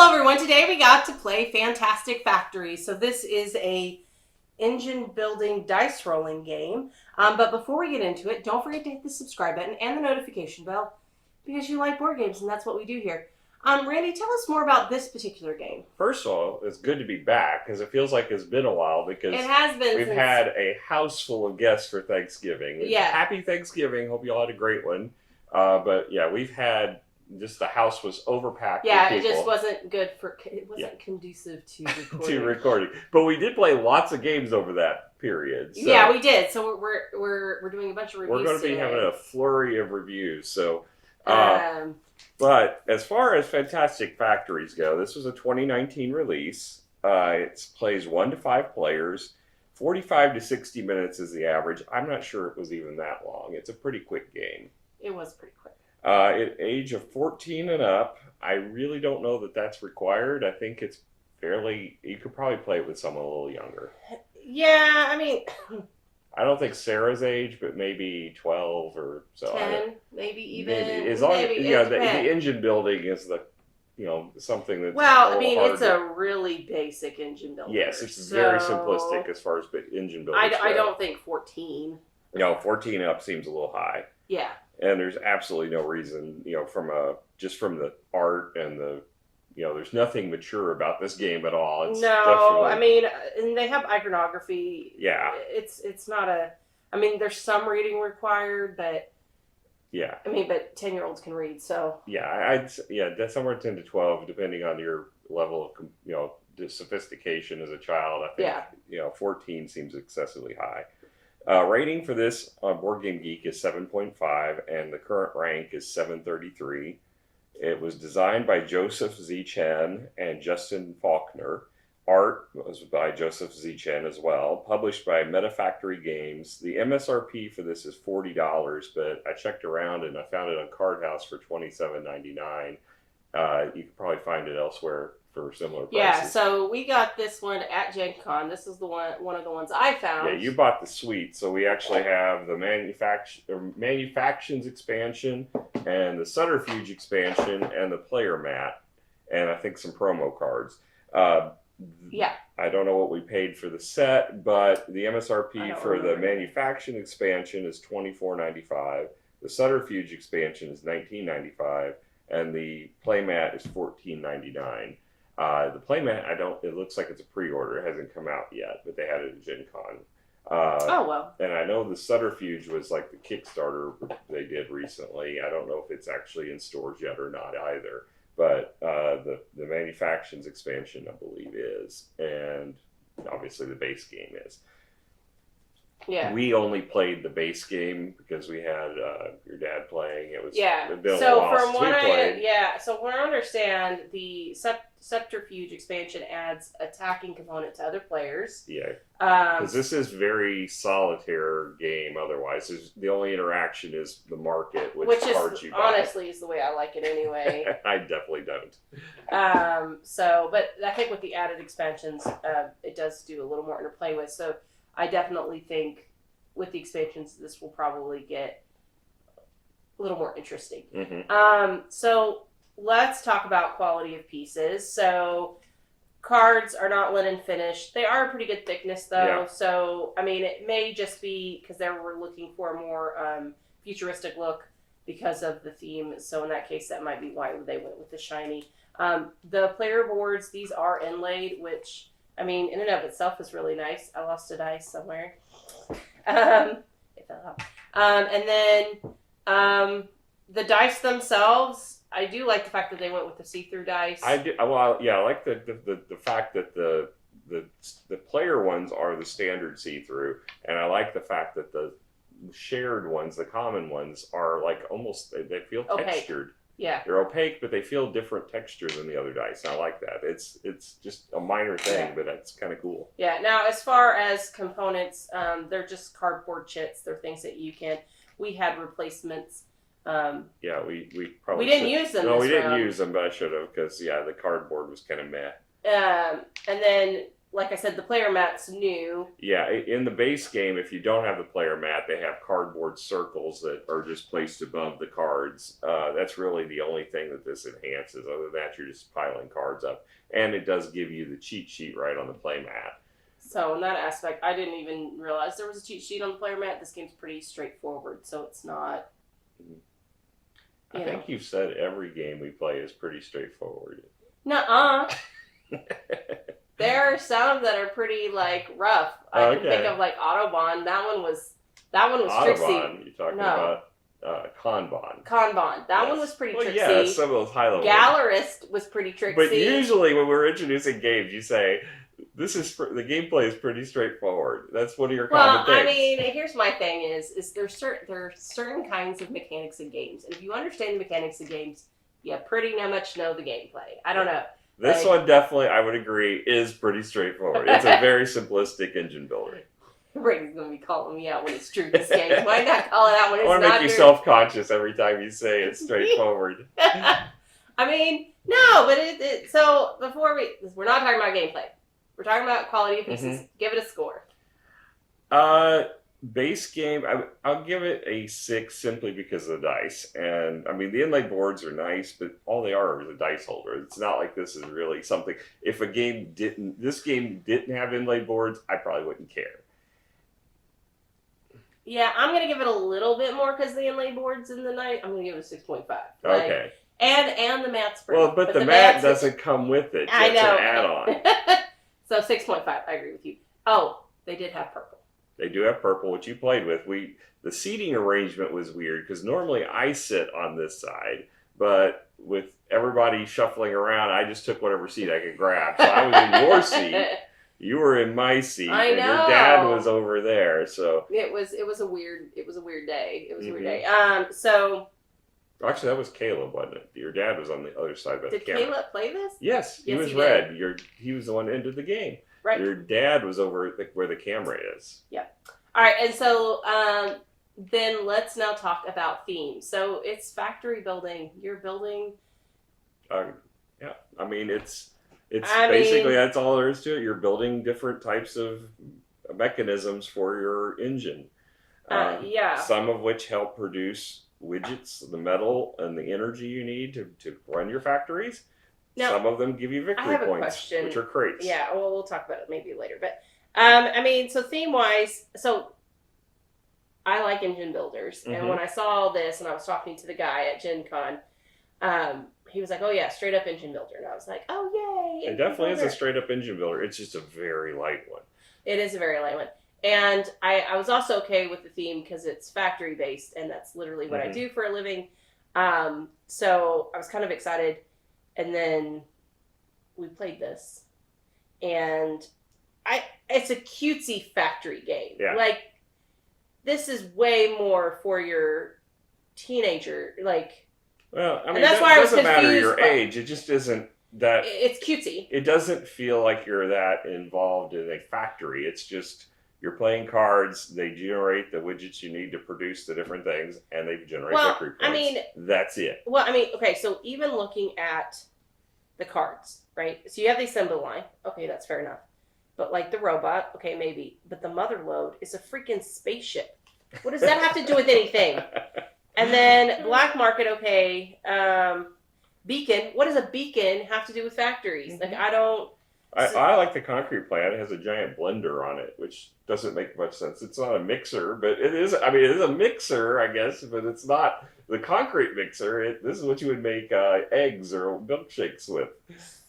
Hello everyone, today we got to play Fantastic Factory. So this is a engine building dice rolling game. But before we get into it, don't forget to hit the subscribe button and the notification bell because you like board games and that's what we do here. Randy, tell us more about this particular game. First of all, it's good to be back because it feels like it's been a while because It has been. we've had a house full of guests for Thanksgiving. Yeah. Happy Thanksgiving. Hope you all had a great one. But yeah, we've had just the house was overpacked. Yeah, with it people. just wasn't good for. It wasn't conducive to recording. To recording. But we did play lots of games over that period. So yeah, we did. So we're doing a bunch of reviews. we're going to be today. having a flurry of reviews. So. But as far as Fantastic Factories go, this was a 2019 release. It plays 1 to 5 players. 45 to 60 minutes is the average. I'm not sure it was even that long. It's a pretty quick game. It was pretty quick. At age of 14 and up, I really don't know that that's required. I think it's fairly... You could probably play it with someone a little younger. Yeah, I mean... I don't think Sarah's age, but maybe 12 or so. 10, maybe even. Maybe. As long maybe, as, the engine building is the, something that's well, I mean, hard it's a really basic engine builder. Yes, it's very simplistic as far as engine building. I don't think 14. No, 14 up seems a little high. Yeah. And there's absolutely no reason, from the art and the, there's nothing mature about this game at all. It's no, I mean, and they have iconography. Yeah. It's not a, I mean, there's some reading required, but. Yeah. I mean, but 10-year-olds can read, so. Yeah, that's somewhere 10 to 12, depending on your level of, sophistication as a child. I think, 14 seems excessively high. Rating for this on Board Game Geek is 7.5, and the current rank is 733. It was designed by Joseph Z. Chen and Justin Faulkner. Art was by Joseph Z. Chen as well. Published by Metafactory Games. The MSRP for this is $40, but I checked around and I found it on Card House for $27.99. You could probably find it elsewhere for similar prices. Yeah, so we got this one at Gen Con. This is the one of the ones I found. Yeah, you bought the suite, so we actually have the Manufactions expansion and the Subterfuge expansion and the player mat, and I think some promo cards. Yeah. I don't know what we paid for the set, but the MSRP for the Manufacturing expansion is $24.95. The Subterfuge expansion is $19.95, and the playmat is $14.99. The playmat, it looks like it's a pre-order. It hasn't come out yet, but they had it at Gen Con. Oh, well. And I know the Subterfuge was like the Kickstarter they did recently. I don't know if it's actually in stores yet or not either. But the Manufactions expansion, I believe, is. And obviously the base game is. Yeah. We only played the base game because we had your dad playing. It was it'd been so a while from since what we played. so what I understand, the Subterfuge expansion adds attacking component to other players. Yeah, because this is very solitaire game. Otherwise, the only interaction is the market, which cards is you buy. honestly is the way I like it anyway. I definitely don't. But I think with the added expansions, it does do a little more interplay with. So I definitely think with the expansions, this will probably get a little more interesting. Mm-hmm. So let's talk about quality of pieces. So cards are not linen finished. They are a pretty good thickness, though. Yeah. So, I mean, it may just be because they were looking for a more futuristic look because of the theme. So in that case, that might be why they went with the shiny. The player boards, these are inlaid, which... I mean, in and of itself is really nice. I lost a dice somewhere. It fell out. And then the dice themselves, I do like the fact that they went with the see-through dice. I do. Well, yeah, I like the fact that the player ones are the standard see-through, and I like the fact that the shared ones, the common ones, are like almost they feel textured. Yeah. They're opaque, but they feel different texture than the other dice. And I like that. It's just a minor thing, but it's kind of cool. Yeah. Now, as far as components, they're just cardboard chits. They're things that you can... We had replacements. Yeah, we probably... We didn't use them. No, we didn't round. use them, but I should have, because, the cardboard was kind of meh. And then like I said, the player mat's new. Yeah, in the base game, if you don't have the player mat, they have cardboard circles that are just placed above the cards. That's really the only thing that this enhances. Other than that, you're just piling cards up. And it does give you the cheat sheet right on the play mat. So in that aspect, I didn't even realize there was a cheat sheet on the player mat. This game's pretty straightforward, so it's not... I think you've said every game we play is pretty straightforward. Nuh-uh. There are some that are pretty like rough. I can think of like Autobahn. That one was tricksy. Autobahn, you're talking about Kanban. Kanban. That Yes. one was pretty Well, tricksy. yeah, some of those high level. Gallerist was pretty tricksy. But usually when we're introducing games, you say the gameplay is pretty straightforward. That's one of your common things. I mean, here's my thing: is there are certain kinds of mechanics in games, and if you understand the mechanics of games, you pretty much know the gameplay. I don't know. This one definitely, I would agree, is pretty straightforward. It's a very simplistic engine builder. Brady's gonna be calling me out when it's true this game. Why not call it out when it's not true? I want to make you self-conscious every time you say it's straightforward. I mean, no, but so we're not talking about gameplay. We're talking about quality of pieces. Mm-hmm. Give it a score. Base game, I'll give it a 6 simply because of the dice. And I mean, the inlay boards are nice, but all they are is a dice holder. It's not like this is really something. If this game didn't have inlay boards, I probably wouldn't care. Yeah, I'm gonna give it a little bit more because the inlay boards in the night. I'm gonna give it a 6.5. Okay. And the mat's pretty. Well, but the mat doesn't come with it. I know. It's an add-on. So 6.5. I agree with you. Oh, they did have purple. They do have purple, which you played with. The seating arrangement was weird because normally I sit on this side, but with everybody shuffling around, I just took whatever seat I could grab. So I was in your seat, you were in my seat, and your dad was over there. So it was a weird day. It was a weird day. So actually, that was Caleb, wasn't it? Your dad was on the other side by the camera. Did Caleb play this? Yes, he was red. He was the one that ended the game. Right. Your dad was over where the camera is. Yep. All right, and so then let's now talk about themes. So it's factory building. You're building. Yeah, I mean it's basically that's all there is to it. You're building different types of mechanisms for your engine. Yeah. Some of which help produce widgets, the metal, and the energy you need to run your factories. Now, some of them give you victory points, which are crates. Yeah, well, we'll talk about it maybe later. But, I mean, so theme-wise, so I like engine builders. Mm-hmm. And when I saw this and I was talking to the guy at Gen Con, he was like, oh, yeah, straight-up engine builder. And I was like, oh, yay. It definitely is a straight-up engine builder. It's just a very light one. It is a very light one. And I was also okay with the theme because it's factory-based, and that's literally what I do for a living. So I was kind of excited. And then we played this, and it's a cutesy factory game. Yeah. Like, this is way more for your teenager. Like, well, I mean, and that's why I was doesn't confused, matter your age. It just isn't that. It's cutesy. It doesn't feel like you're that involved in a factory. It's just you're playing cards. They generate the widgets you need to produce the different things, and they generate victory points. I mean, that's it. Well, I mean, okay, so even looking at the cards, right? So you have the assembly line. Okay, that's fair enough. But like the robot, okay, maybe. But the mother load is a freaking spaceship. What does that have to do with anything? And then black market, okay. Beacon. What does a beacon have to do with factories? Like, I don't. I like the concrete plant. It has a giant blender on it, which doesn't make much sense. It's not a mixer, but it is. I mean, it is a mixer, I guess, but it's not the concrete mixer. This is what you would make eggs or milkshakes with.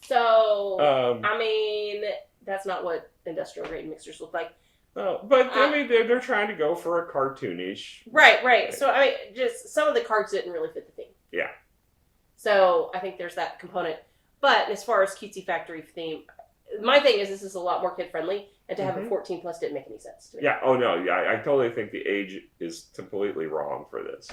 So, I mean, that's not what industrial grade mixers look like. No, but I mean, they're trying to go for a cartoonish. Right. So, I mean, just some of the cards didn't really fit the theme. Yeah. So, I think there's that component. But as far as cutesy factory theme, my thing is this is a lot more kid-friendly, and to have it 14 plus didn't make any sense to me. Yeah, oh no, yeah, I totally think the age is completely wrong for this.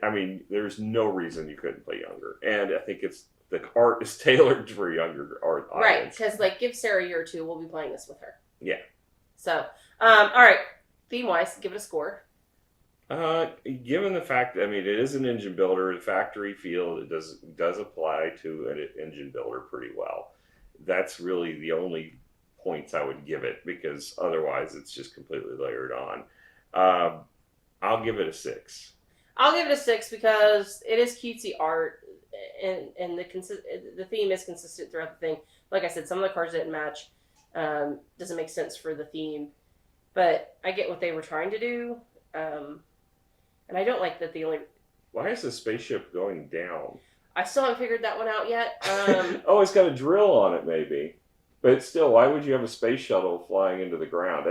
I mean, there's no reason you couldn't play younger. And I think the art is tailored for younger audience. Right, because like give Sarah a year or two, we'll be playing this with her. Yeah. So, all right, theme-wise, give it a score. Given the fact, I mean, it is an engine builder, the factory feel it does apply to an engine builder pretty well. That's really the only points I would give it, because otherwise it's just completely layered on. I'll give it a 6. I'll give it a 6 because it is cutesy art, and the theme is consistent throughout the thing. Like I said, some of the cards didn't match. Doesn't make sense for the theme, but I get what they were trying to do. And I don't like that the only. Why is the spaceship going down? I still haven't figured that one out yet. Oh, it's got a drill on it, maybe. But still, why would you have a space shuttle flying into the ground?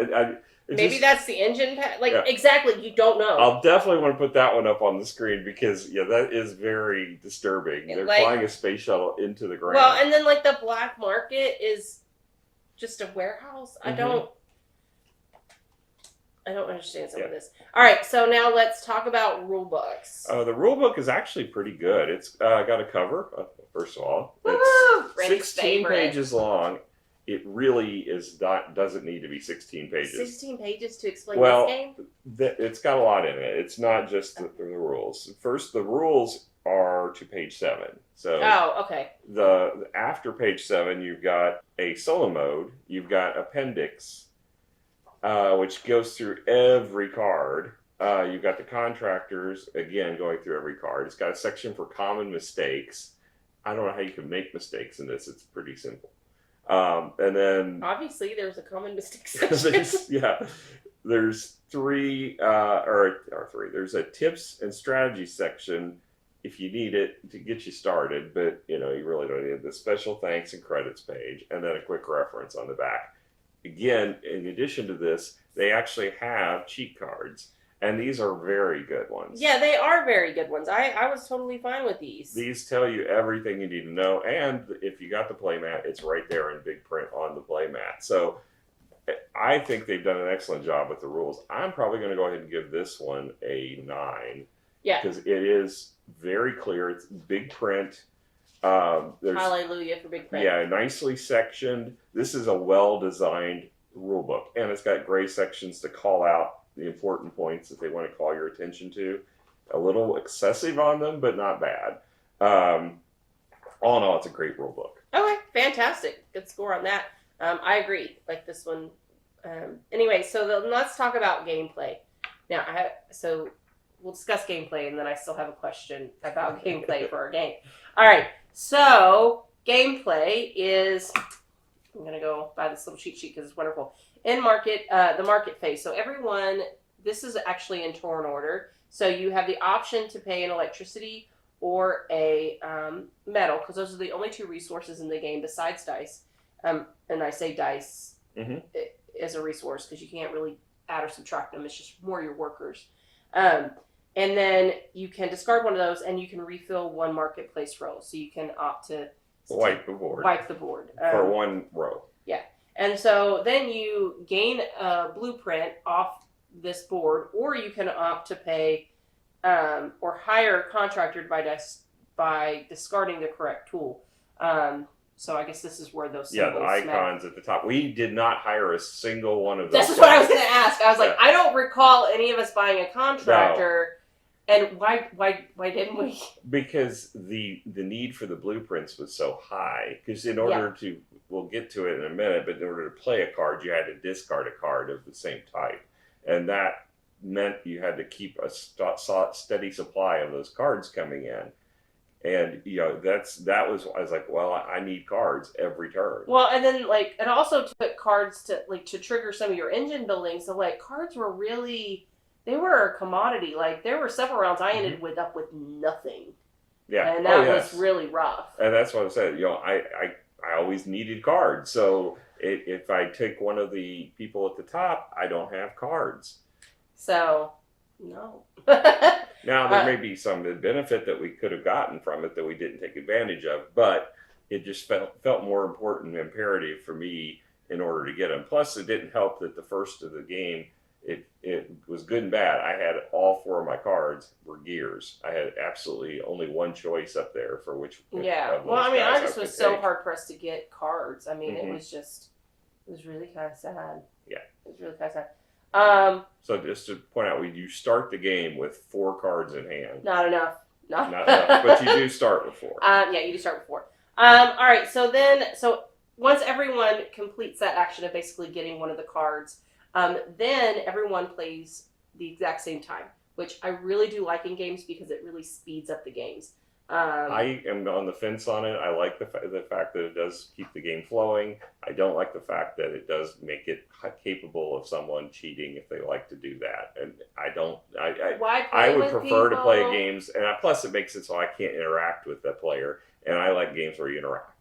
Maybe that's the engine pad. Like, yeah. Exactly, you don't know. I'll definitely want to put that one up on the screen because, yeah, that is very disturbing. They're flying a space shuttle into the ground. Well, and then, like, the black market is just a warehouse. I don't understand some of this. All right, so now let's talk about rule books. The rule book is actually pretty good. It's got a cover, first of all. It's 16 pages long. It really doesn't need to be 16 pages. 16 pages to explain this game? It's got a lot in it. It's not just the rules. First, the rules are to page 7. So okay. After page 7, you've got a solo mode. You've got appendix, which goes through every card. You've got the contractors, again, going through every card. It's got a section for common mistakes. I don't know how you can make mistakes in this. It's pretty simple. And then obviously there's a common mistake section. there's 3 or 3. There's a tips and strategy section if you need it to get you started, but you really don't need it. The special thanks and credits page, and then a quick reference on the back. Again, in addition to this, they actually have cheat cards, and these are very good ones. Yeah, they are very good ones. I was totally fine with these. These tell you everything you need to know, and if you got the playmat, it's right there in big print on the playmat. So I think they've done an excellent job with the rules. I'm probably going to go ahead and give this one a 9. Yeah. Because it is very clear. It's big print. Hallelujah for big print. Yeah, nicely sectioned. This is a well-designed rule book, and it's got gray sections to call out the important points that they want to call your attention to. A little excessive on them, but not bad. All in all, it's a great rule book. Okay, fantastic. Good score on that. I agree. Like this one. Anyway, so let's talk about gameplay. Now, we'll discuss gameplay, and then I still have a question about gameplay for our game. All right, so gameplay is, I'm going to go buy this little cheat sheet because it's wonderful. In market, the market phase. So everyone, this is actually in turn order. So you have the option to pay an electricity or a metal, because those are the only 2 resources in the game besides dice. And I say dice as a resource because you can't really add or subtract them. It's just more your workers. And then you can discard one of those, and you can refill 1 marketplace row. So you can opt to wipe the board. For 1 row. Yeah. And so then you gain a blueprint off this board, or you can opt to pay or hire a contractor by discarding the correct tool. So I guess this is where those symbols the icons at the top. We did not hire a single one of those. This is what I was going to ask. I was like, I don't recall any of us buying a contractor. No. And why didn't we? Because the need for the blueprints was so high. Because in order to, we'll get to it in a minute, but in order to play a card, you had to discard a card of the same type. And that meant you had to keep a steady supply of those cards coming in. And I was like, well, I need cards every turn. Well, and then it also took cards to trigger some of your engine building. So cards were really, they were a commodity. There were several rounds I ended up with nothing. Yeah, and that was really rough. And that's what I said. I always needed cards. So if I take one of the people at the top, I don't have cards. So no. Now, there may be some benefit that we could have gotten from it that we didn't take advantage of, but it just felt more important and imperative for me in order to get them. Plus, it didn't help that the first of the game, it was good and bad. I had all 4 of my cards were gears. I had absolutely only 1 choice up there for which. Yeah. Well, I mean, I just was so hard pressed to get cards. I mean, it was really kind of sad. Yeah. It was really kind of sad. So just to point out, you start the game with 4 cards in hand. Not enough. Not enough, but you do start with 4. Yeah, you do start with 4. All right, so once everyone completes that action of basically getting one of the cards, then everyone plays the exact same time, which I really do like in games because it really speeds up the games. I am on the fence on it. I like the fact that it does keep the game flowing. I don't like the fact that it does make it capable of someone cheating if they like to do that. And I don't. Why play I would with prefer to people? play games, and plus it makes it so I can't interact with the player. And I like games where you interact.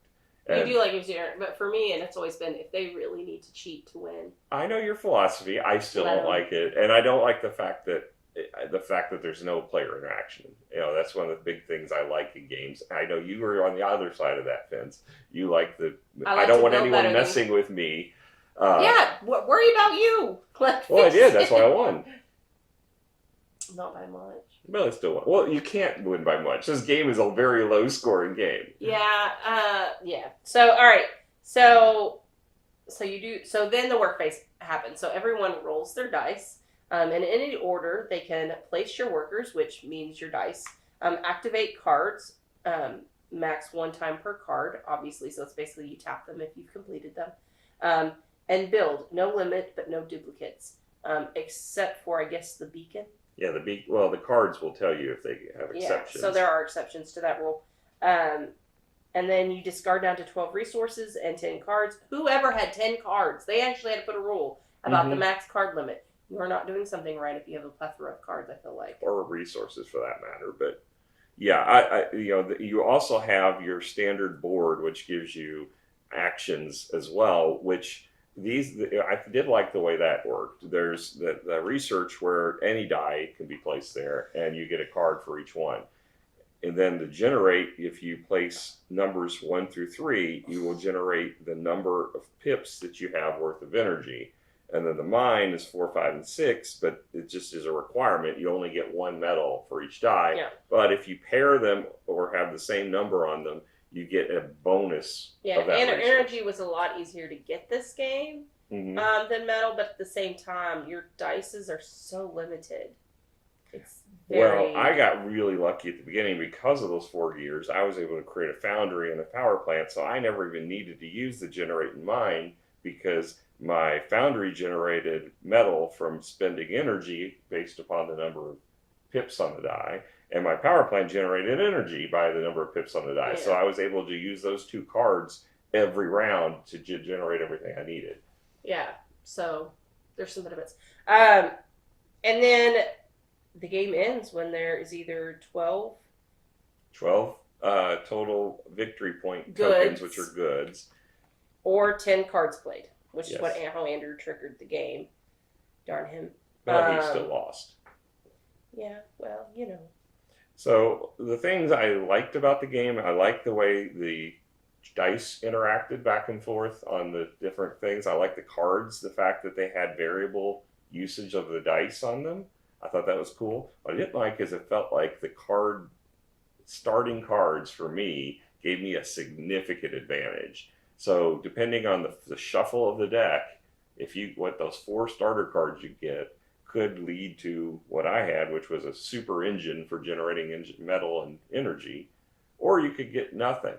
And You do like games, but for me, and it's always been if they really need to cheat to win. I know your philosophy. I still Let don't 'em. like it, and I don't like the fact that there's no player interaction. You know, that's one of the big things I like in games. I know you were on the other side of that fence. You like I don't want anyone messing with me. Yeah, worry about you. Well, I did. That's why I won. Not by much. Well, I still won. Well, you can't win by much. This game is a very low-scoring game. Yeah. Yeah. So, all right. So you do. So then the work phase happens. So everyone rolls their dice. And in any order, they can place your workers, which means your dice. Activate cards, max 1 time per card, obviously. So it's basically you tap them if you've completed them. And build. No limit, but no duplicates. Except for, I guess, the beacon. Yeah, the cards will tell you if they have exceptions. So there are exceptions to that rule. And then you discard down to 12 resources and 10 cards. Whoever had 10 cards, they actually had to put a rule about the max card limit. You are not doing something right if you have a plethora of cards, I feel like. Or resources for that matter. But yeah, you also have your standard board, which gives you actions as well, which I did like the way that worked. There's the research where any die can be placed there, and you get a card for each one. And then to generate, if you place numbers 1 through 3, you will generate the number of pips that you have worth of energy. And then the mine is 4, 5, and 6, but it just is a requirement. You only get 1 medal for each die. Yeah. But if you pair them or have the same number on them, you get a bonus. Yeah, of that and resource. energy was a lot easier to get this game than metal, but at the same time, your dices are so limited. It's very... Well, I got really lucky at the beginning because of those 4 gears. I was able to create a foundry and a power plant, so I never even needed to use the generate and mine because my foundry generated metal from spending energy based upon the number of pips on the die, and my power plant generated energy by the number of pips on the die. Yeah. So I was able to use those 2 cards every round to generate everything I needed. Yeah, so there's some benefits. And then the game ends when there is either 12 total victory point Goods. tokens, which are goods, or 10 cards played, which Yes. is how Andrew triggered the game. Darn him. but he still lost. Yeah, well, you know. So the things I liked about the game, I liked the way the dice interacted back and forth on the different things. I liked the cards, the fact that they had variable usage of the dice on them. I thought that was cool. What I didn't like is it felt like the starting cards for me gave me a significant advantage. So depending on the shuffle of the deck, what those 4 starter cards you get could lead to what I had, which was a super engine for generating metal and energy, or you could get nothing.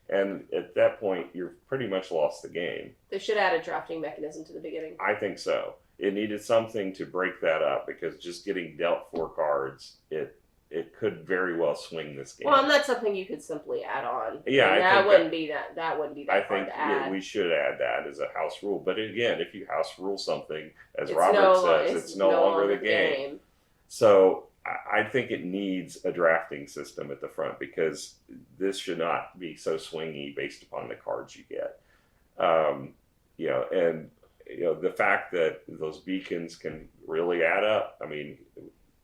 And at that point, you've pretty much lost the game. They should add a drafting mechanism to the beginning. I think so. It needed something to break that up because just getting dealt 4 cards, it could very well swing this game. Well, and that's something you could simply add on. Yeah, And I that think wouldn't be that. That wouldn't be that I hard think to add. we should add that as a house rule. But again, if you house rule something, as It's Robert says, it's no longer the game. So I think it needs a drafting system at the front because this should not be so swingy based upon the cards you get. The fact that those beacons can really add up. I mean,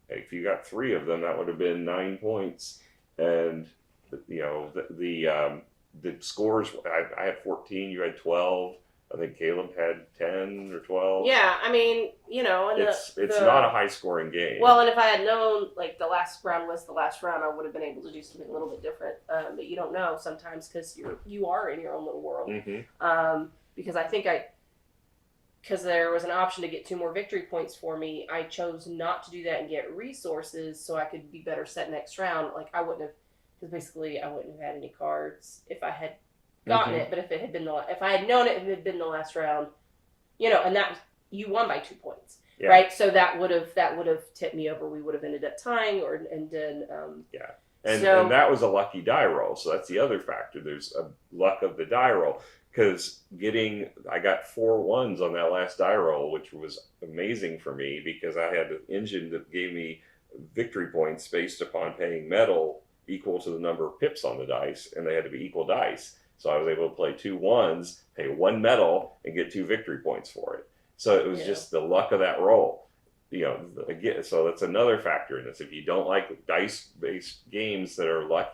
if you got 3 of them, that would have been 9 points. And the scores, I had 14, you had 12. I think Caleb had 10 or 12. Yeah, I mean, and it's not a high scoring game. Well, and if I had known like the last round was the last round, I would have been able to do something a little bit different. But you don't know sometimes because you are in your own little world. Mm-hmm. Because there was an option to get 2 more victory points for me, I chose not to do that and get resources so I could be better set next round. Like I wouldn't have had any cards if I had gotten it. But if it had been if I had known it had been the last round, and that you won by 2 points, right? So that would have tipped me over. We would have ended up tying, and that was a lucky die roll. So that's the other factor. There's a luck of the die roll. Because I got 4 1s on that last die roll, which was amazing for me because I had an engine that gave me victory points based upon paying metal equal to the number of pips on the dice, and they had to be equal dice. So I was able to play 2 1s, pay 1 metal, and get 2 victory points for it. So it was just the luck of that roll. Again, so that's another factor in this. If you don't like dice-based games that are luck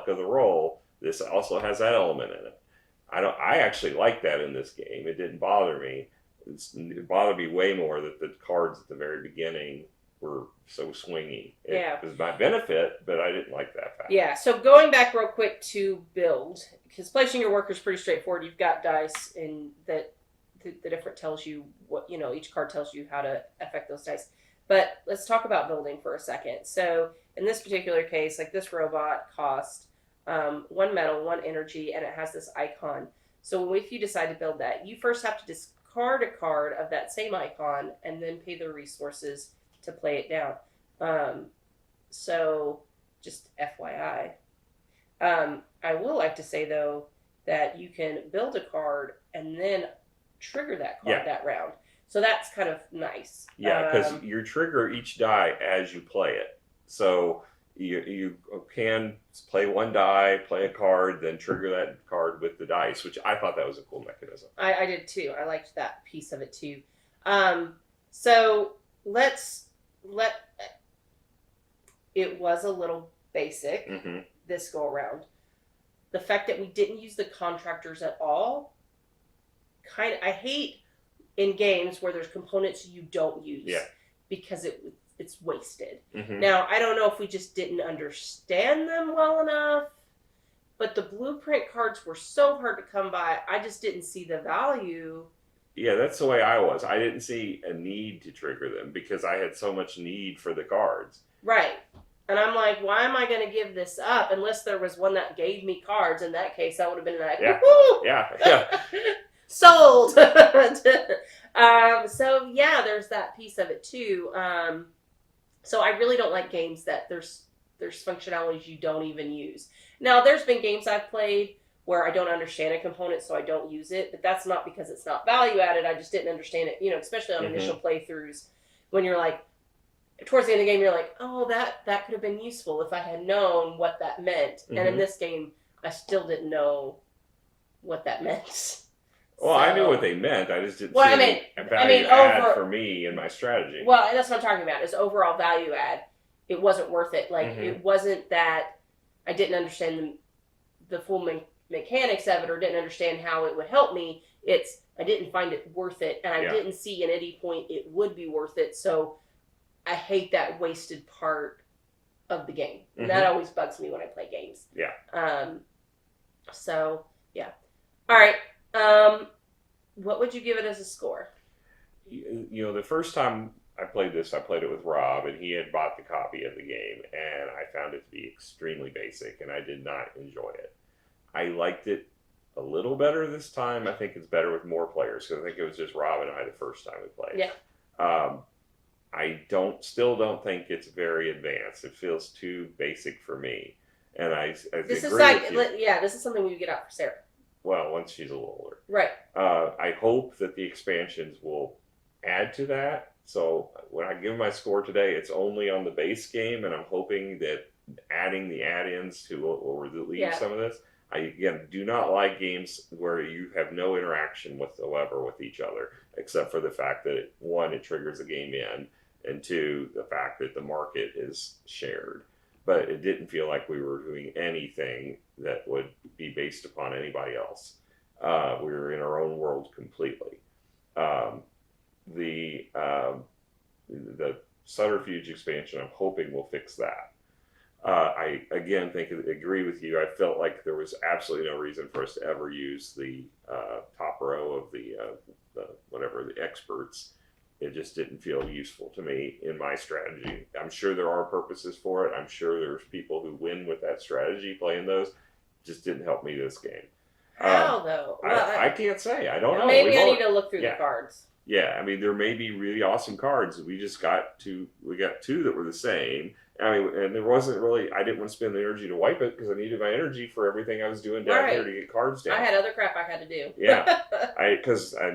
of the roll, this also has that element in it. I actually like that in this game. It didn't bother me. It bothered me way more that the cards at the very beginning were so swingy. It was my benefit, but I didn't like that fact. Yeah, so going back real quick to build, because placing your workers is pretty straightforward. You've got dice, and that the different tells you what, each card tells you how to affect those dice. But let's talk about building for a second. So in this particular case, like this robot cost 1 metal, 1 energy, and it has this icon. So if you decide to build that, you first have to discard a card of that same icon and then pay the resources to play it down. So just FYI. I will like to say, though, that you can build a card and then trigger that card that round. So that's kind of nice. Yeah, because you trigger each die as you play it. So you can play 1 die, play a card, then trigger that card with the dice, which I thought that was a cool mechanism. I did too. I liked that piece of it too. So it was a little basic this go around. The fact that we didn't use the contractors at all, I hate in games where there's components you don't use because it's wasted. Now, I don't know if we just didn't understand them well enough, but the blueprint cards were so hard to come by, I just didn't see the value. Yeah, that's the way I was. I didn't see a need to trigger them because I had so much need for the cards. Right. And I'm like, why am I going to give this up unless there was one that gave me cards? In that case, that would have been like, woohoo! Yeah. Sold! So, yeah, there's that piece of it, too. So I really don't like games that there's functionalities you don't even use. Now, there's been games I've played where I don't understand a component, so I don't use it. But that's not because it's not value added. I just didn't understand it, especially on initial playthroughs. When you're like, towards the end of the game, you're like, oh, that could have been useful if I had known what that meant. And in this game, I still didn't know what that meant. Well, I knew what they meant. I just didn't see any value add for me in my strategy. Well, that's what I'm talking about, is overall value add. It wasn't worth it. Like, it wasn't that I didn't understand the full mechanics of it or didn't understand how it would help me. It's I didn't find it worth it, and I didn't see at any point it would be worth it. So I hate that wasted part of the game. And that always bugs me when I play games. Yeah. So, yeah. All right. What would you give it as a score? The first time I played this, I played it with Rob, and he had bought the copy of the game, and I found it to be extremely basic, and I did not enjoy it. I liked it a little better this time. I think it's better with more players, because I think it was just Rob and I the first time we played. Yeah. I still don't think it's very advanced. It feels too basic for me, and I this agree is like with you. this is something we would get out for Sarah. Well, once she's a little older. Right. I hope that the expansions will add to that. So when I give my score today, it's only on the base game, and I'm hoping that adding the add-ins will relieve some of this. I, again, do not like games where you have no interaction whatsoever with each other, except for the fact that, one, it triggers the game in, and two, the fact that the market is shared. But it didn't feel like we were doing anything that would be based upon anybody else. We were in our own world completely. The Subterfuge expansion, I'm hoping, will fix that. I, again, agree with you. I felt like there was absolutely no reason for us to ever use the top row of the experts. It just didn't feel useful to me in my strategy. I'm sure there are purposes for it. I'm sure there's people who win with that strategy playing those. Just didn't help me this game. How though? Well, I can't say. I don't know. Maybe I need to look through the cards. Yeah, I mean, there may be really awesome cards. We got two that were the same. I mean, and there wasn't really. I didn't want to spend the energy to wipe it because I needed my energy for everything I was doing down here to get cards down. I had other crap I had to do. Yeah, because I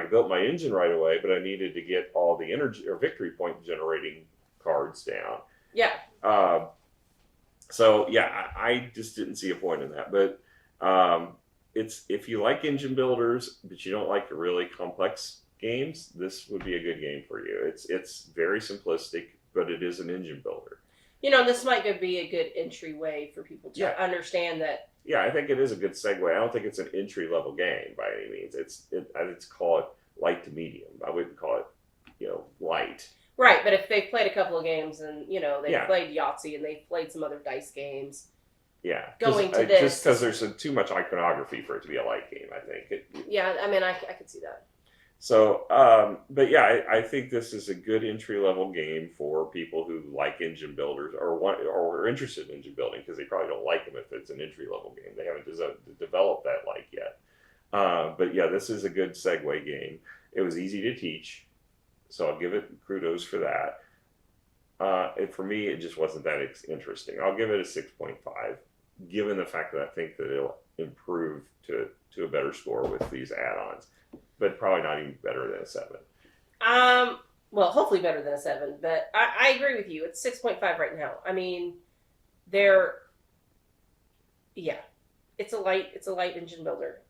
built my engine right away, but I needed to get all the energy or victory point generating cards down. Yeah. So yeah, I just didn't see a point in that. But it's if you like engine builders, but you don't like the really complex games, this would be a good game for you. It's very simplistic, but it is an engine builder. This might be a good entryway for people to understand that. Yeah, I think it is a good segue. I don't think it's an entry level game by any means. I'd call it light to medium. I wouldn't call it, light. Right, but if they've played a couple of games and they've played Yahtzee and they've played some other dice games. Yeah, going to this just because there's too much iconography for it to be a light game, I think. Yeah, I mean, I could see that. So, but yeah, I think this is a good entry level game for people who like engine builders or are interested in engine building because they probably don't like them if it's an entry level game. They haven't developed that like yet. But yeah, this is a good segue game. It was easy to teach, so I'll give it kudos for that. And for me, it just wasn't that interesting. I'll give it a 6.5, given the fact that I think that it'll improve to a better score with these add-ons. But probably not even better than a 7. Well, hopefully better than a 7. But I agree with you. It's 6.5 right now. I mean, it's a light engine builder.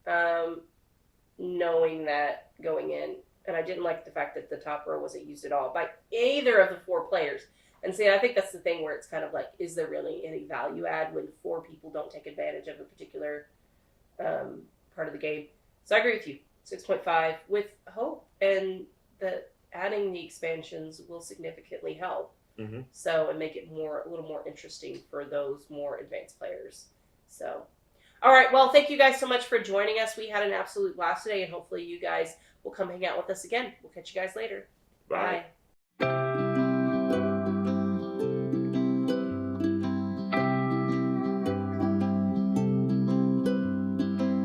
Knowing that going in, and I didn't like the fact that the top row wasn't used at all by either of the 4 players. And see, I think that's the thing where it's kind of like, is there really any value add when 4 people don't take advantage of a particular part of the game? So I agree with you. 6.5 with hope, and that adding the expansions will significantly help. Mm-hmm. So and make it a little more interesting for those more advanced players. So, all right. Well, thank you guys so much for joining us. We had an absolute blast today, and hopefully you guys will come hang out with us again. We'll catch you guys later. Bye. Bye.